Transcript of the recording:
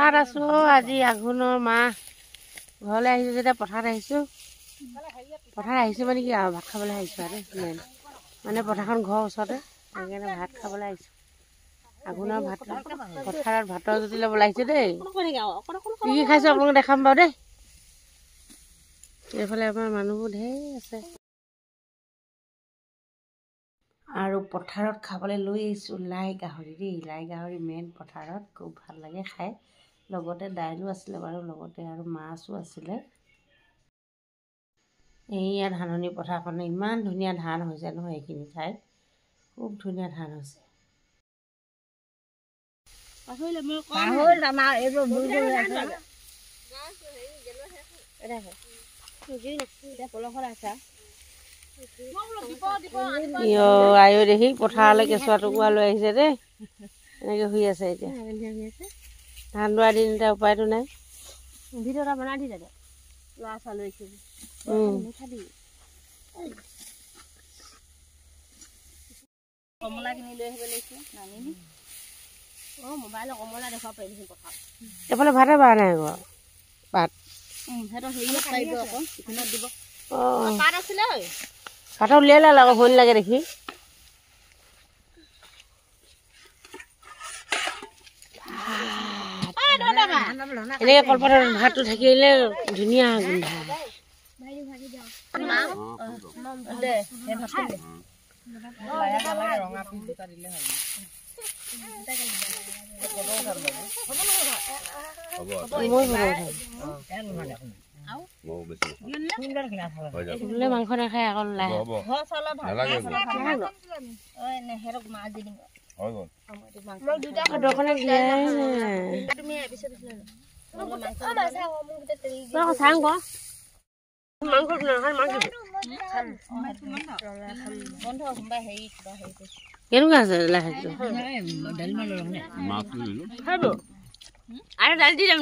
আছো আজি আঘোণৰ মাহ ঘৰলৈ আহিছো যেতিয়া পথাৰত আহিছো মানে কি আৰু ভাত খাবলৈ আহিছো আৰু মেইন মানে পথাৰখন ঘৰৰ ওচৰতে সেইকাৰণে ভাত খাবলৈ আহিছো আঘোণৰ ভাত পথাৰত ভাতৰ জুতি ল'ব লাগিছে দেই কি কি খাইছো আপোনালোকে দেখাম বাৰু দেই এইফালে আমাৰ মানুহবোৰ ঢেৰ আছে আৰু পথাৰত খাবলৈ লৈ আহিছোঁ লাই গাহৰি দেই লাই গাহৰি মেইন পথাৰত খুব ভাল লাগে খাই লগতে দাইলো আছিলে বাৰু লগতে আৰু মাছো আছিলে এইয়া ধাননি পথাৰখনে ইমান ধুনীয়া ধান হৈছে নহয় এইখিনি ঠাইত খুব ধুনীয়া ধান হৈছে আয়ো দেখি পথাৰলৈ কেঁচুৱা টুকুৰা লৈ আহিছে দেই এনেকৈ শুই আছে এতিয়া ধান দোৱা দিন এতিয়া উপায়তো নাই ভিডিঅ' এটা বনাই দি দাদা ল'ৰা ছোৱালী কমলা কিনি লৈ আহিব লাগিছিলে নানিবি মোবাইলত কমলা দেখুৱাব পাৰিবি পথাৰত এইফালে ভাতে বাৰ নাই আকৌ পাত সিহঁতৰ হেৰিয়ত পাৰিব আকৌ টিফিনত দিব পাত আছিলে পাত উলিয়ালে আকৌ ভয় লাগে দেখি এনেকৈ কলপাতৰ ভাতটো থাকিলে ধুনীয়া গোন্ধ মাংস নাখায় আকৌ কেনেকুৱা আছে লাহেটো আৰু দালি দি যাম